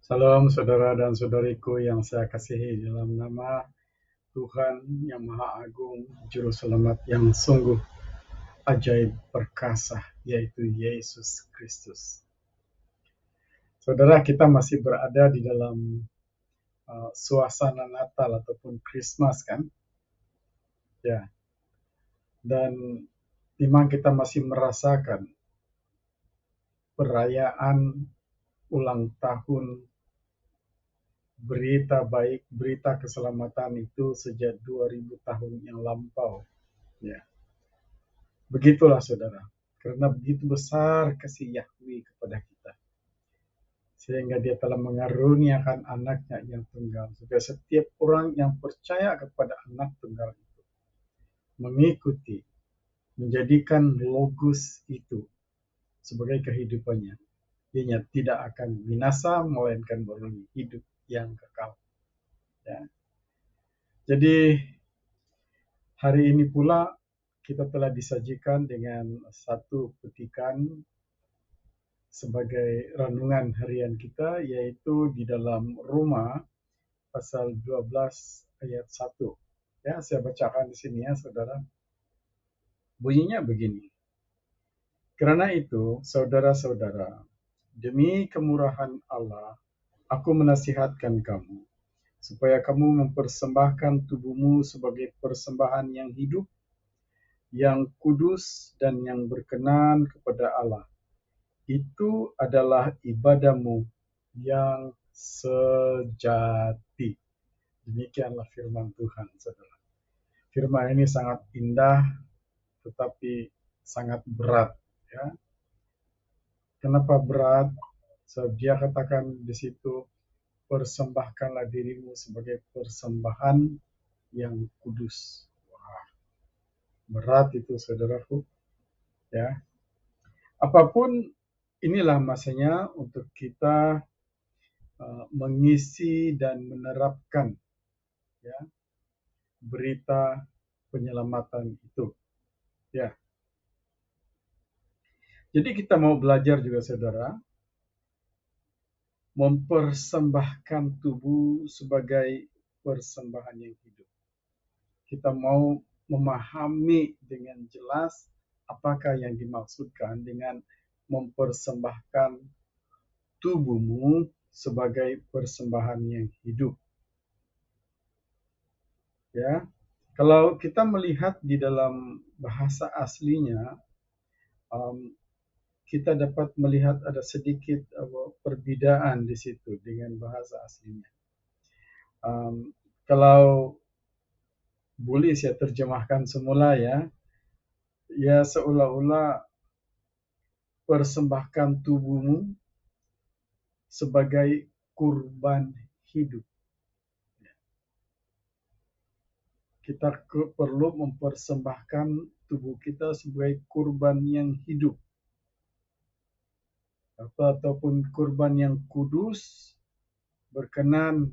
Salam saudara dan saudariku yang saya kasihi dalam nama Tuhan yang Maha Agung, Juru Selamat yang sungguh ajaib perkasa, yaitu Yesus Kristus. Saudara, kita masih berada di dalam suasana Natal ataupun Christmas kan? Ya, dan memang kita masih merasakan perayaan ulang tahun berita baik, berita keselamatan itu sejak 2000 tahun yang lampau. Ya, begitulah saudara, karena begitu besar kasih Yahweh kepada kita, sehingga dia telah mengaruniakan anaknya yang tunggal, supaya setiap orang yang percaya kepada anak tunggal itu, mengikuti, menjadikan logos itu sebagai kehidupannya, dia tidak akan binasa, melainkan beroleh hidup yang kekal. Ya. Jadi hari ini pula kita telah disajikan dengan satu petikan sebagai renungan harian kita, yaitu di dalam Roma pasal 12 ayat 1. Ya, saya bacakan di sini ya, saudara. Bunyinya begini. Karena itu, saudara-saudara, demi kemurahan Allah, aku menasihatkan kamu, supaya kamu mempersembahkan tubuhmu sebagai persembahan yang hidup, yang kudus, dan yang berkenan kepada Allah. Itu adalah ibadahmu yang sejati. Demikianlah firman Tuhan, saudara. Firman ini sangat indah, tetapi sangat berat. Ya. Kenapa berat? Sebab dia katakan di situ, persembahkanlah dirimu sebagai persembahan yang kudus. Wah, berat itu, saudaraku. Ya, apapun inilah masanya untuk kita mengisi dan menerapkan ya berita penyelamatan itu. Ya. Jadi kita mau belajar juga saudara, mempersembahkan tubuh sebagai persembahan yang hidup. Kita mau memahami dengan jelas apakah yang dimaksudkan dengan mempersembahkan tubuhmu sebagai persembahan yang hidup. Ya, kalau kita melihat di dalam bahasa aslinya, kita dapat melihat ada sedikit perbedaan di situ dengan bahasa aslinya. Kalau boleh saya terjemahkan semula ya, ya seolah-olah persembahkan tubuhmu sebagai kurban hidup. Kita perlu mempersembahkan tubuh kita sebagai kurban yang hidup, ataupun kurban yang kudus, berkenan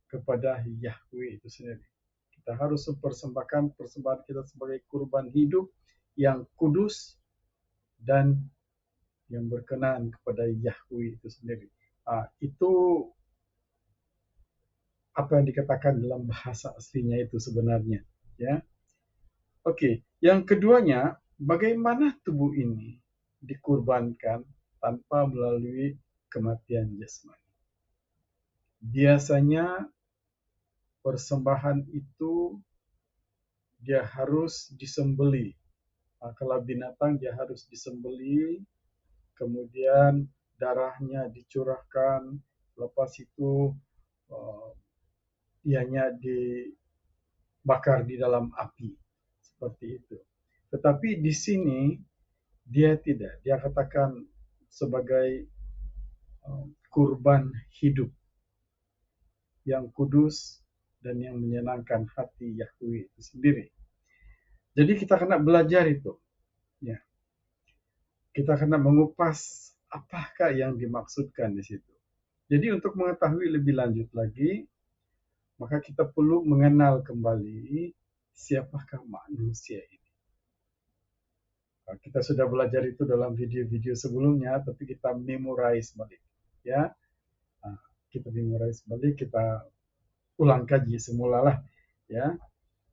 kepada Yahweh itu sendiri. Kita harus mempersembahkan persembahan kita sebagai kurban hidup yang kudus dan yang berkenan kepada Yahweh itu sendiri. Itu apa yang dikatakan dalam bahasa aslinya itu sebenarnya. Ya, oke. Yang keduanya, bagaimana tubuh ini dikurbankan tanpa melalui kematian jasmani. Biasanya persembahan itu dia harus disembeli. Kalau binatang dia harus disembeli, kemudian darahnya dicurahkan, lepas itu ianya dibakar di dalam api, seperti itu. Tetapi di sini dia tidak, dia katakan sebagai kurban hidup yang kudus dan yang menyenangkan hati Yahweh itu sendiri. Jadi kita kena belajar itu. Ya. Kita kena mengupas apakah yang dimaksudkan di situ. Jadi untuk mengetahui lebih lanjut lagi, maka kita perlu mengenal kembali siapakah manusia ini. Kita sudah belajar itu dalam video-video sebelumnya, tapi kita memorize balik. Ya. kita memorize balik, kita ulang kaji semula lah, ya.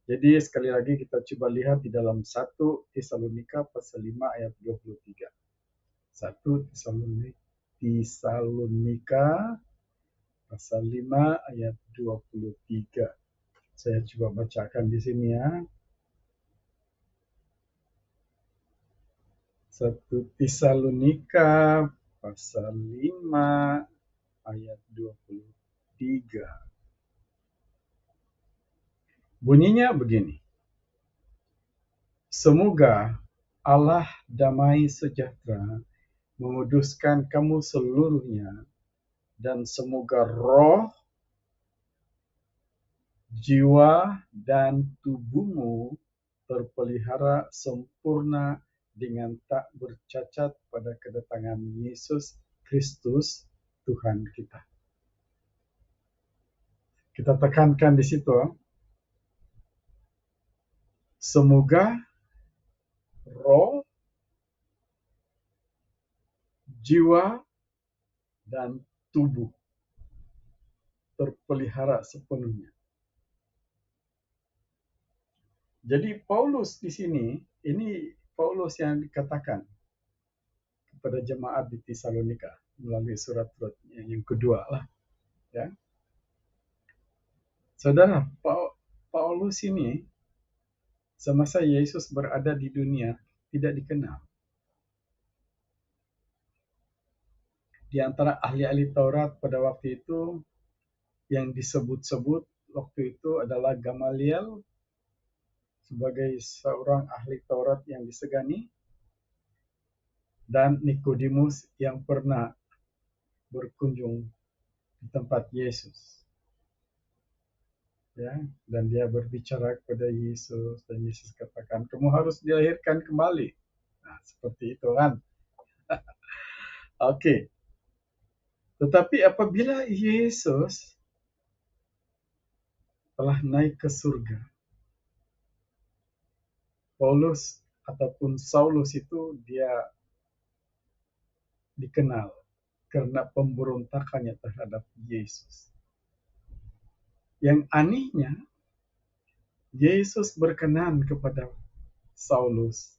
Jadi sekali lagi kita coba lihat di dalam 1 Tesalonika pasal 5 ayat 23. 1 Tesalonika pasal 5 ayat 23. Saya coba bacakan di sini ya. 1 Tesalonika pasal 5 ayat 23. Bunyinya begini. Semoga Allah damai sejahtera menguduskan kamu seluruhnya, dan semoga roh, jiwa, dan tubuhmu terpelihara sempurna dengan tak bercacat pada kedatangan Yesus Kristus Tuhan kita. Kita tekankan di situ, semoga roh, jiwa, dan tubuh terpelihara sepenuhnya. Jadi Paulus di sini, ini Paulus yang dikatakan kepada jemaat di Tesalonika melalui surat-suratnya yang kedua lah, ya. Saudara, Paulus ini semasa Yesus berada di dunia tidak dikenal. Di antara ahli-ahli Taurat pada waktu itu yang disebut-sebut waktu itu adalah Gamaliel sebagai seorang ahli Taurat yang disegani, dan Nikodemus yang pernah berkunjung di tempat Yesus. Ya, dan dia berbicara kepada Yesus, dan Yesus katakan, kamu harus dilahirkan kembali. Nah, seperti itu kan. Oke. Tetapi apabila Yesus telah naik ke surga, Paulus ataupun Saulus itu dia dikenal karena pemberontakannya terhadap Yesus. Yang anehnya, Yesus berkenan kepada Saulus,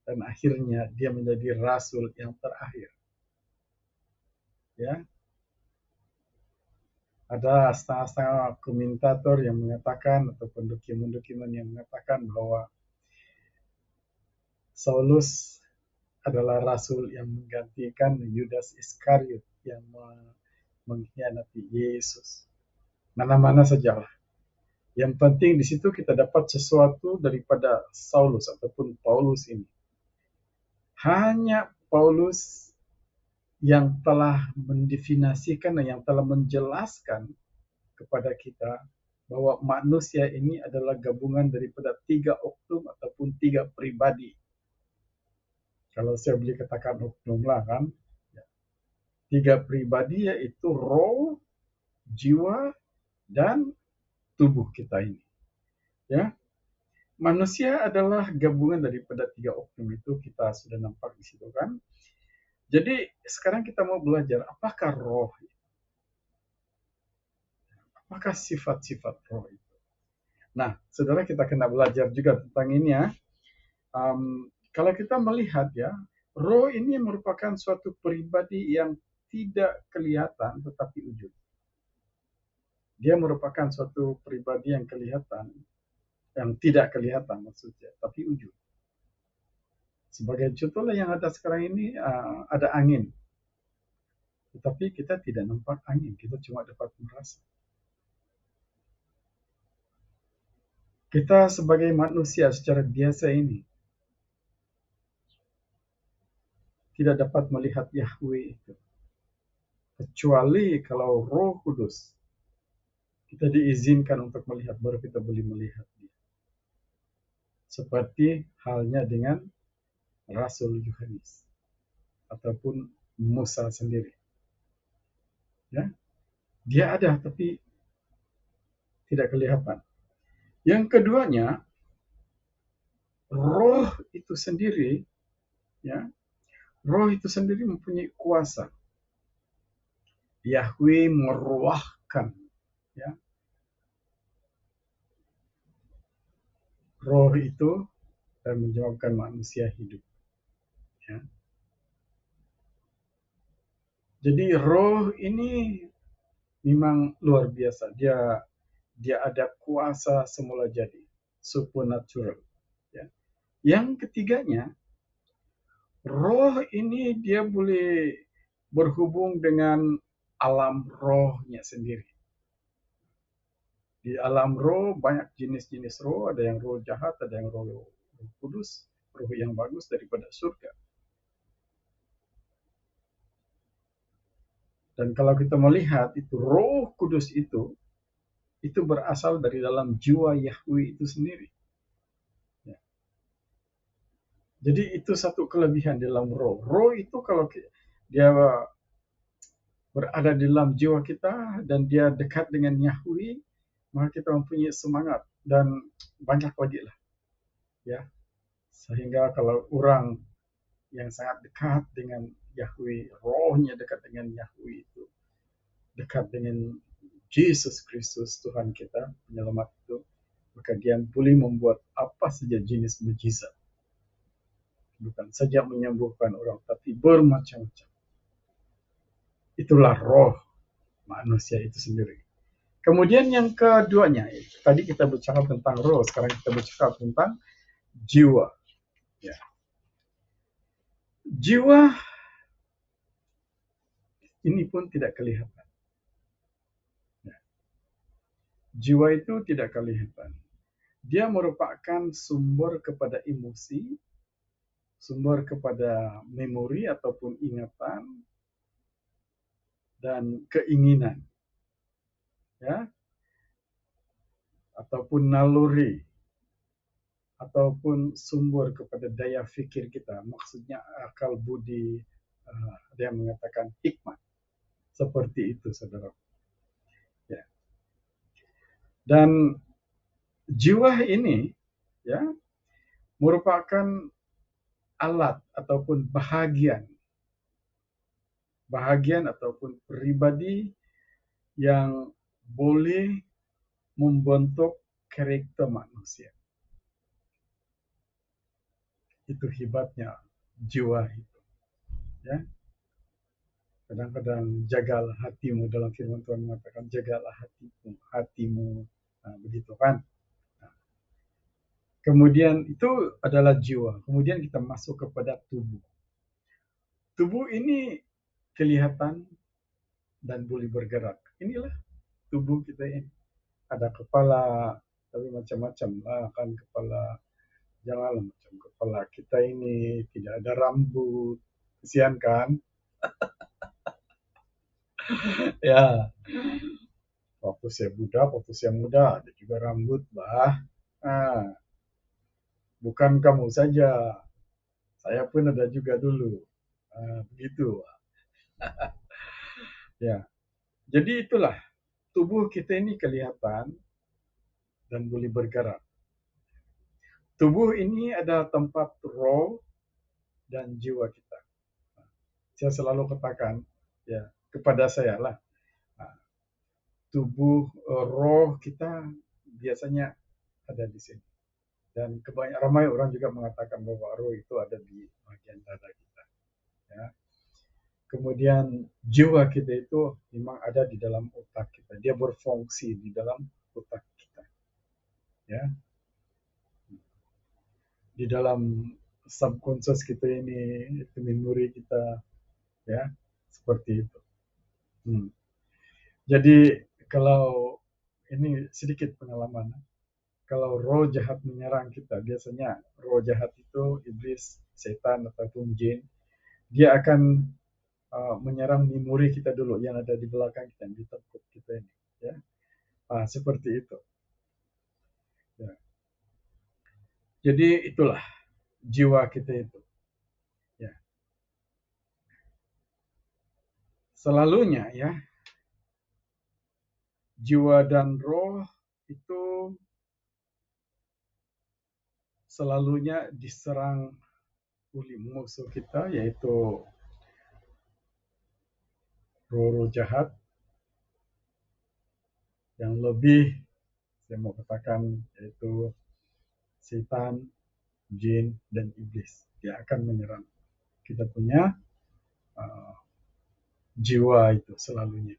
dan akhirnya dia menjadi rasul yang terakhir. Ya, ada setengah-setengah komentator yang mengatakan ataupun dokumen-dokumen yang mengatakan bahwa Saulus adalah rasul yang menggantikan Yudas Iskariot yang mengkhianati Yesus. Mana-mana sajalah. Yang penting di situ kita dapat sesuatu daripada Saulus ataupun Paulus ini. Hanya Paulus yang telah mendefinisikan dan yang telah menjelaskan kepada kita bahwa manusia ini adalah gabungan daripada 3 oknum ataupun 3 pribadi. Kalau saya boleh katakan oknum lah kan. 3 pribadi yaitu roh, jiwa, dan tubuh kita ini. Ya. Manusia adalah gabungan daripada 3 oknum itu, kita sudah nampak di situ kan. Jadi sekarang kita mau belajar apakah roh, apakah sifat-sifat roh itu. Nah, saudara, kita kena belajar juga tentang ini ya. Kalau kita melihat ya, roh ini merupakan suatu pribadi yang tidak kelihatan tetapi wujud. Dia merupakan suatu pribadi yang kelihatan, yang tidak kelihatan maksudnya, tapi wujud. Sebagai contohnya yang ada sekarang ini, ada angin. Tetapi kita tidak nampak angin, kita cuma dapat merasa. Kita sebagai manusia secara biasa ini tidak dapat melihat Yahweh itu. Kecuali kalau Roh Kudus kita diizinkan untuk melihat, baru kita boleh melihat dia. Seperti halnya dengan Rasul Yohanes ataupun Musa sendiri. Ya, dia ada tapi tidak kelihatan. Yang keduanya, roh itu sendiri, ya, roh itu sendiri mempunyai kuasa. Yahweh meruahkan, ya, roh itu dan menyebabkan manusia hidup. Ya. Jadi roh ini memang luar biasa. Dia ada kuasa semula jadi, supernatural. Ya. Yang ketiganya, roh ini dia boleh berhubung dengan alam rohnya sendiri. Di alam roh banyak jenis-jenis roh, ada yang roh jahat, ada yang roh kudus, roh yang bagus daripada surga. Dan kalau kita melihat itu roh kudus itu berasal dari dalam jiwa Yahweh itu sendiri. Ya. Jadi itu satu kelebihan dalam roh. Roh itu kalau dia berada di dalam jiwa kita dan dia dekat dengan Yahweh, maka kita mempunyai semangat dan banyak lagi lah. Ya, sehingga kalau orang yang sangat dekat dengan Yahweh, rohnya dekat dengan Yahweh itu, dekat dengan Yesus Kristus Tuhan kita, penyelamat itu, maka dia boleh membuat apa saja jenis mujizat. Bukan saja menyembuhkan orang, tapi bermacam-macam. Itulah roh manusia itu sendiri. Kemudian yang keduanya, tadi kita bercakap tentang roh, sekarang kita bercakap tentang jiwa. Ya. Jiwa ini pun tidak kelihatan. Ya. Jiwa itu tidak kelihatan. Dia merupakan sumber kepada emosi, sumber kepada memori ataupun ingatan dan keinginan, ya, ataupun naluri, ataupun sumber kepada daya fikir kita. Maksudnya akal budi, ada yang mengatakan hikmat. Seperti itu, saudara. Ya. Dan jiwa ini, ya, merupakan alat ataupun bahagian ataupun pribadi yang boleh membentuk karakter manusia. Itu hebatnya jiwa itu. Ya. Kadang-kadang jagalah hatimu, dalam firman Tuhan mengatakan jagalah hatimu, nah, begitu kan. Nah, kemudian itu adalah jiwa. Kemudian kita masuk kepada tubuh. Tubuh ini kelihatan dan boleh bergerak. Inilah tubuh kita ini. Ada kepala, tapi macam-macam lah kan kepala. Janganlah macam kepala kita ini tidak ada rambut. Kesian kan? Ya, waktu saya muda ada juga rambut, bah. Ah, bukan kamu saja, saya pun ada juga dulu. Begitu. Ya, jadi itulah tubuh kita ini kelihatan dan boleh bergerak. Tubuh ini adalah tempat roh dan jiwa kita. Saya selalu katakan, ya, kepada saya lah, tubuh roh kita biasanya ada di sini. Dan kebanyakan ramai orang juga mengatakan bahwa roh itu ada di bagian dada kita. Ya. Kemudian jiwa kita itu memang ada di dalam otak kita. Dia berfungsi di dalam otak kita. Ya. Di dalam subconscious kita ini, itu memori kita, ya, seperti itu. Jadi kalau ini sedikit pengalaman, kalau roh jahat menyerang kita, biasanya roh jahat itu iblis, setan ataupun jin, dia akan menyerang memori kita dulu yang ada di belakang kita, di tengkuk kita ini, ya. Seperti itu. Ya. Jadi itulah jiwa kita itu. Ya. Selalunya, ya, jiwa dan roh itu selalunya diserang oleh musuh kita, yaitu roh-roh jahat yang lebih, saya mau katakan, yaitu setan, jin, dan iblis. Dia akan menyerang kita punya uh, jiwa itu selalunya,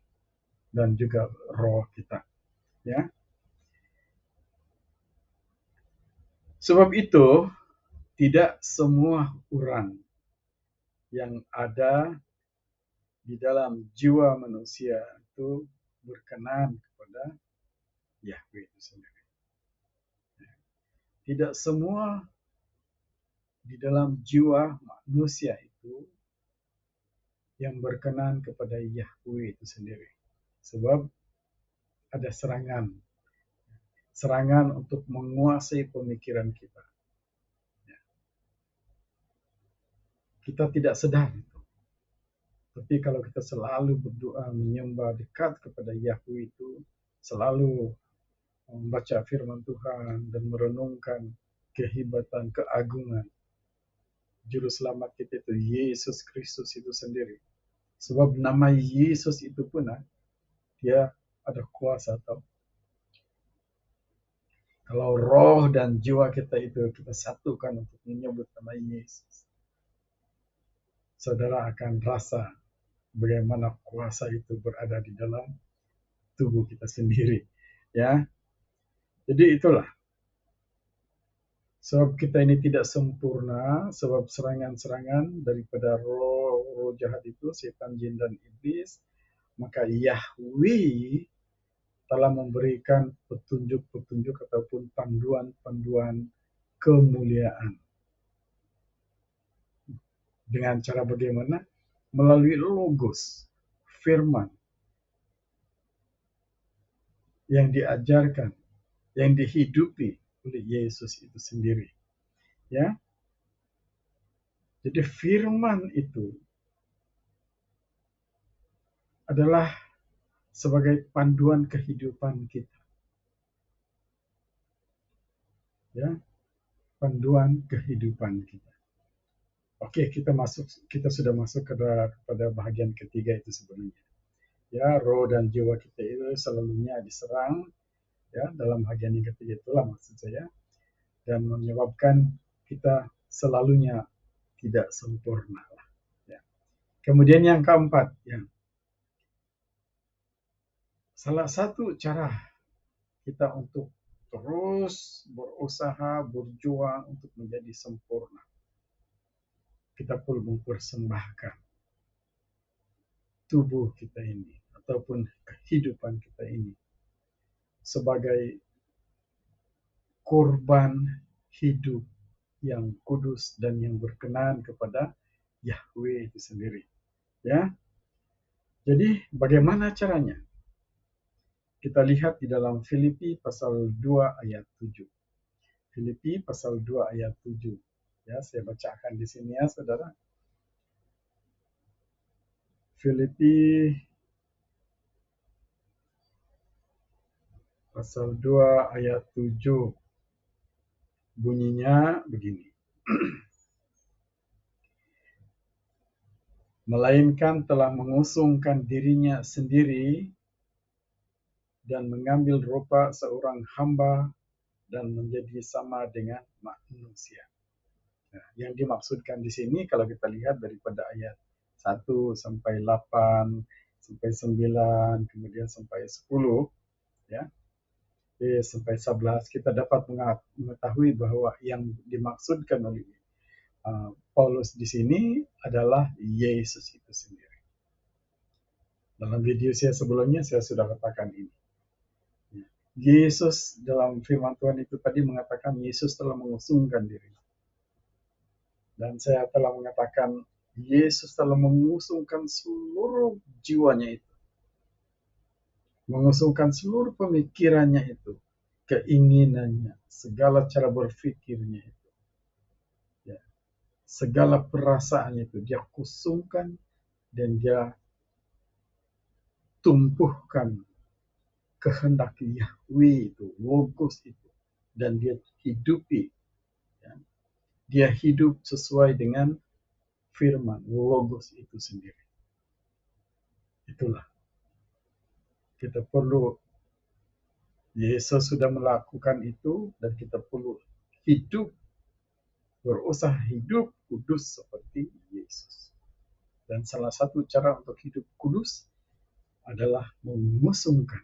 dan juga roh kita. Ya, sebab itu tidak semua orang yang ada di dalam jiwa manusia itu berkenan kepada Yahweh itu sendiri. Tidak semua di dalam jiwa manusia itu yang berkenan kepada Yahweh itu sendiri. Sebab ada serangan untuk menguasai pemikiran kita. Kita tidak sadar itu. Tapi kalau kita selalu berdoa, menyembah dekat kepada Yahweh itu, selalu membaca firman Tuhan dan merenungkan kehebatan, keagungan Juru Selamat kita itu, Yesus Kristus itu sendiri. Sebab nama Yesus itu pun, dia ada kuasa. Kalau roh dan jiwa kita itu kita satukan untuk menyebut nama Yesus, saudara akan rasa bagaimana kuasa itu berada di dalam tubuh kita sendiri. Ya, jadi itulah. Sebab kita ini tidak sempurna, sebab serangan-serangan daripada roh jahat itu, setan, jin, dan iblis, maka Yahweh telah memberikan petunjuk-petunjuk ataupun panduan-panduan kemuliaan. Dengan cara bagaimana? Melalui logos, firman, yang diajarkan, yang dihidupi oleh Yesus itu sendiri. Ya, jadi firman itu adalah sebagai panduan kehidupan kita. Ya, panduan kehidupan kita. Oke, kita sudah masuk kepada bahagian ketiga itu sebenarnya. Ya, roh dan jiwa kita itu selalunya diserang, ya, dalam bahagian yang ketiga itulah maksud saya, dan menyebabkan kita selalunya tidak sempurna. Ya. Kemudian yang keempat, ya, salah satu cara kita untuk terus berusaha, berjuang untuk menjadi sempurna, kita perlu mempersembahkan tubuh kita ini ataupun kehidupan kita ini sebagai korban hidup yang kudus dan yang berkenan kepada Yahweh itu sendiri. Ya. Jadi bagaimana caranya? Kita lihat di dalam Filipi pasal 2 ayat 7. Filipi pasal 2 ayat 7. Ya, saya bacakan di sini ya, Saudara. Filipi pasal 2 ayat 7. Bunyinya begini. Melainkan telah mengusungkan dirinya sendiri dan mengambil rupa seorang hamba dan menjadi sama dengan manusia. Nah, yang dimaksudkan di sini kalau kita lihat daripada ayat 1 sampai 8 sampai 9 kemudian sampai 10, ya, sampai 11, kita dapat mengetahui bahwa yang dimaksudkan oleh Paulus di sini adalah Yesus itu sendiri. Dalam video saya sebelumnya saya sudah katakan ini. Yesus dalam firman Tuhan itu tadi mengatakan Yesus telah mengusungkan diri. Dan saya telah mengatakan Yesus telah mengusungkan seluruh jiwanya itu. Mengusungkan seluruh pemikirannya itu. Keinginannya, segala cara berpikirnya itu. Ya. Segala perasaannya itu dia kusungkan dan dia tumpuhkan kehendak Yahweh itu, logos itu, dan dia hidupi. Ya. Dia hidup sesuai dengan firman, logos itu sendiri. Itulah kita perlu, Yesus sudah melakukan itu dan kita perlu hidup, berusaha hidup kudus seperti Yesus. Dan salah satu cara untuk hidup kudus adalah mengusungkan,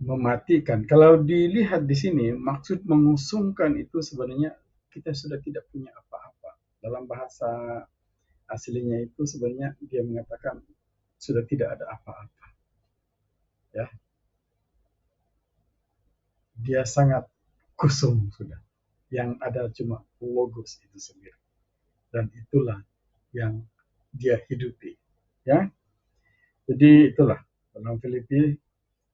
mematikan. Kalau dilihat di sini, maksud mengusungkan itu sebenarnya kita sudah tidak punya apa-apa. Dalam bahasa aslinya itu sebenarnya dia mengatakan sudah tidak ada apa-apa. Ya, dia sangat kosong sudah. Yang ada cuma logos itu sendiri. Dan itulah yang dia hidupi. Ya, jadi itulah dalam Filipi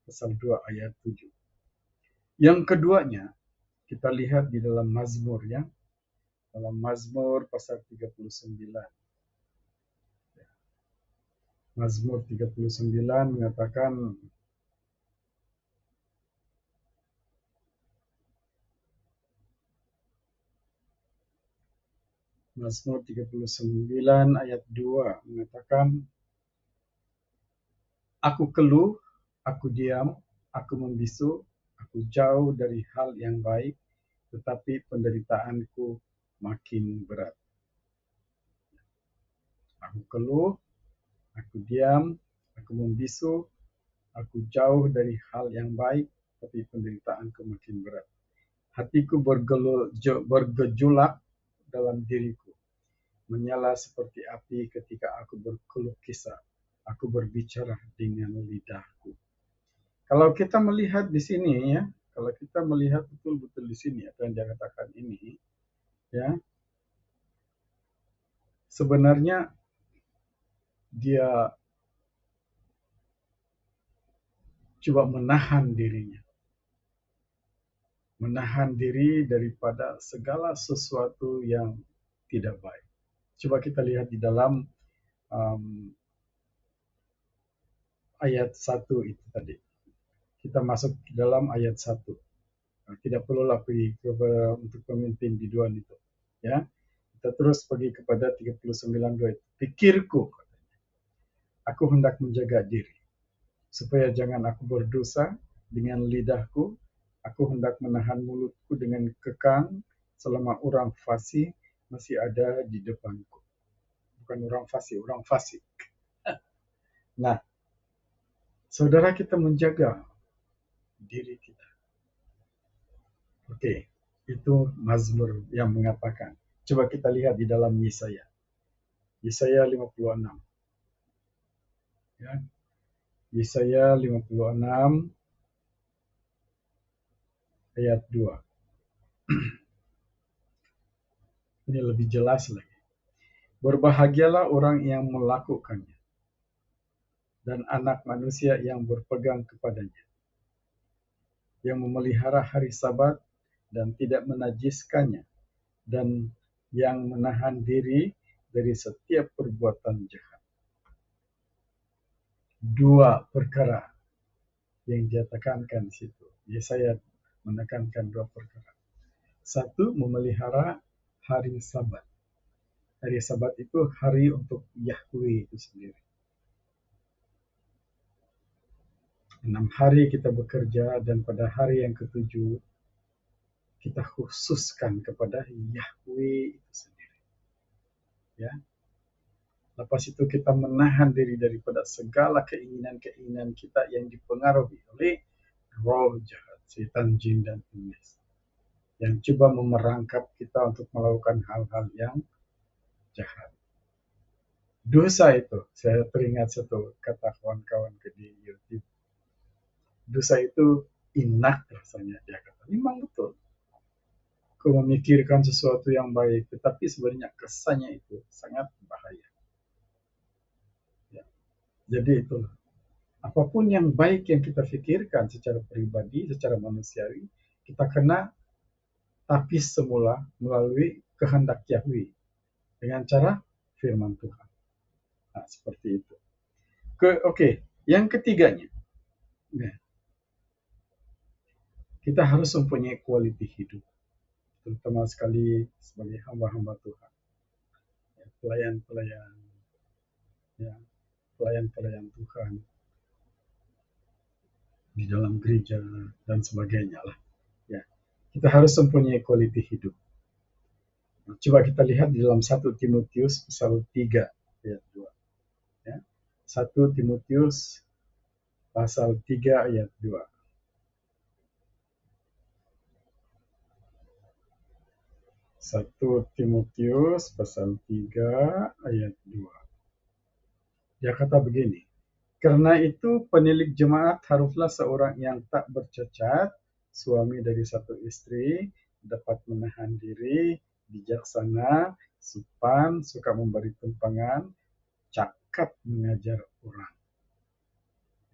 pasal 2 ayat 7. Yang keduanya kita lihat di dalam Mazmur ya. Dalam Mazmur pasal 39. Mazmur 39 mengatakan Mazmur 39 ayat 2 mengatakan, aku keluh, aku diam, aku membisu, aku jauh dari hal yang baik, tetapi penderitaanku makin berat. Aku keluh, aku diam, aku membisu, aku jauh dari hal yang baik, tapi penderitaanku makin berat. Hatiku bergejolak dalam diriku, menyala seperti api ketika aku berkeluh kesah. Aku berbicara dengan lidahku. Kalau kita melihat di sini ya, kalau kita melihat betul-betul di sini apa yang dia katakan ini, ya, sebenarnya dia coba menahan dirinya, menahan diri daripada segala sesuatu yang tidak baik. Coba kita lihat di dalam ayat 1 itu tadi. Kita masuk ke dalam ayat 1. Tidak perlulah pergi untuk pemimpin biduan itu. Ya, kita terus pergi kepada 39:2. Pikirku, aku hendak menjaga diri, supaya jangan aku berdosa dengan lidahku. Aku hendak menahan mulutku dengan kekang selama orang fasik masih ada di depanku. Bukan orang fasik, orang fasik. Nah, saudara kita menjaga diri kita. Oke, itu Mazmur yang mengatakan. Coba kita lihat di dalam Yesaya. Yesaya 56. Ya. Yesaya 56 ayat 2. Ini lebih jelas lagi. Berbahagialah orang yang melakukannya, dan anak manusia yang berpegang kepadanya, yang memelihara hari Sabat dan tidak menajiskannya, dan yang menahan diri dari setiap perbuatan jahat. Dua perkara yang dia tekankan di situ. Yesaya menekankan dua perkara. Satu, memelihara hari Sabat. Hari Sabat itu hari untuk Yahweh itu sendiri. 6 hari kita bekerja dan pada hari yang ketujuh kita khususkan kepada Yahweh itu sendiri. Ya. Lepas itu kita menahan diri daripada segala keinginan-keinginan kita yang dipengaruhi oleh roh jahat, setan, jin, dan iblis, yang coba memerangkap kita untuk melakukan hal-hal yang jahat. Dosa itu, saya teringat satu kata kawan-kawan di YouTube. Dosa itu inak rasanya, dia kata. Memang betul. Kau memikirkan sesuatu yang baik, tetapi sebenarnya kesannya itu sangat bahaya. Ya. Jadi itulah. Apapun yang baik yang kita pikirkan secara pribadi, secara manusiawi, kita kena tapis semula melalui kehendak Yahweh dengan cara firman Tuhan. Nah, seperti itu. Oke. Yang ketiganya, nah, kita harus mempunyai quality hidup, terutama sekali sebagai hamba-hamba Tuhan, pelayan-pelayan, ya, pelayan-pelayan Tuhan di dalam gereja dan sebagainya lah. Ya, kita harus mempunyai quality hidup. Nah, coba kita lihat di dalam 1 Timotius pasal 3 ayat 2. Ya. 1 Timotius pasal 3 ayat 2. 1 Timotius pasal 3 ayat 2. Dia kata begini, karena itu penilik jemaat haruslah seorang yang tak bercacat, suami dari satu istri, dapat menahan diri, bijaksana, sopan, suka memberi tumpangan, cakap mengajar orang.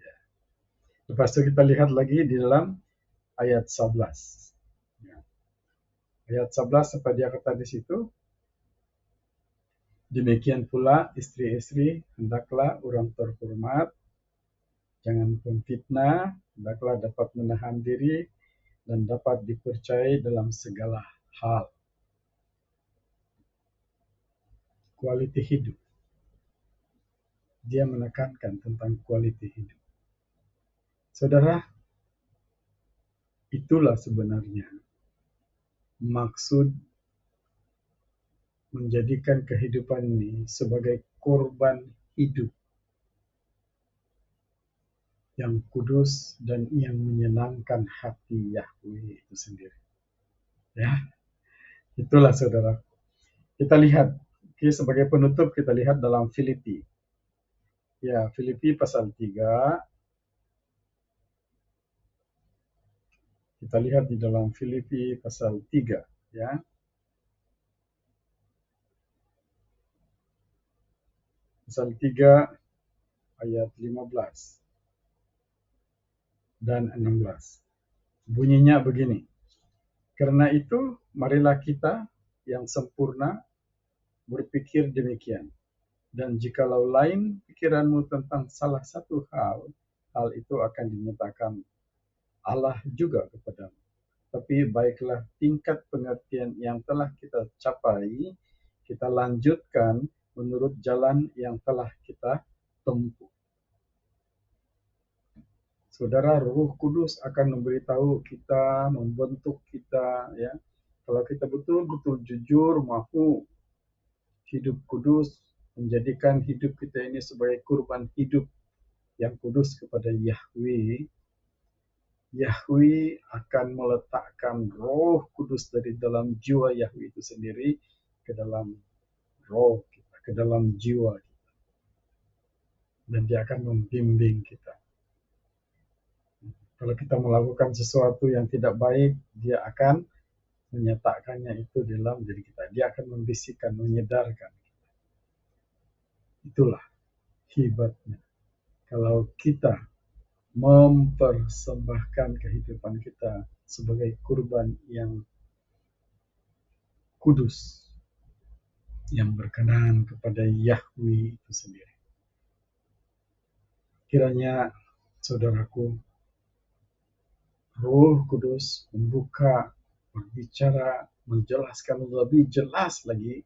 Ya. Lepas itu kita lihat lagi di dalam ayat 11. Ya. Ayat 11 apa dia kata di situ? Demikian pula istri-istri hendaklah orang terhormat, jangan pemfitnah, hendaklah dapat menahan diri dan dapat dipercayai dalam segala hal. Quality hidup. Dia menekankan tentang quality hidup. Saudara, itulah sebenarnya maksud menjadikan kehidupan ini sebagai korban hidup yang kudus dan yang menyenangkan hati Yahweh itu sendiri. Ya, itulah saudara. Kita lihat, sebagai penutup kita lihat dalam Filipi. Ya, Filipi pasal 3. Kita lihat di dalam Filipi pasal 3, ya. Pasal 3 ayat 15 dan 16. Bunyinya begini. Karena itu, marilah kita yang sempurna berpikir demikian. Dan jikalau lain pikiranmu tentang salah satu hal, hal itu akan dinyatakan Allah juga kepadamu. Tapi baiklah tingkat pengertian yang telah kita capai, kita lanjutkan menurut jalan yang telah kita tempuh. Saudara, Roh Kudus akan memberitahu kita, membentuk kita, ya. Kalau kita betul-betul jujur, mau hidup kudus, menjadikan hidup kita ini sebagai kurban hidup yang kudus kepada Yahweh, Yahweh akan meletakkan Roh Kudus dari dalam jiwa Yahweh itu sendiri ke dalam roh kita, ke dalam jiwa kita. Dan dia akan membimbing kita. Kalau kita melakukan sesuatu yang tidak baik, dia akan menyatakannya itu dalam diri kita. Dia akan membisikkan, menyedarkan kita. Itulah hebatnya. Kalau kita mempersembahkan kehidupan kita sebagai kurban yang kudus, yang berkenan kepada Yahweh itu sendiri. Kiranya saudaraku, Roh Kudus membuka, berbicara, menjelaskan lebih jelas lagi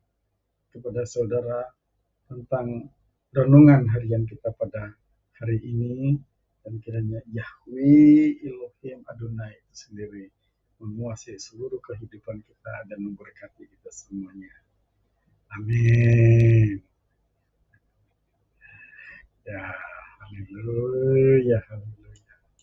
kepada saudara tentang renungan harian kita pada hari ini, dan kiranya Yahweh Elohim Adonai itu sendiri menguasai seluruh kehidupan kita dan memberkati kita semuanya. Amin. Ya, haleluya.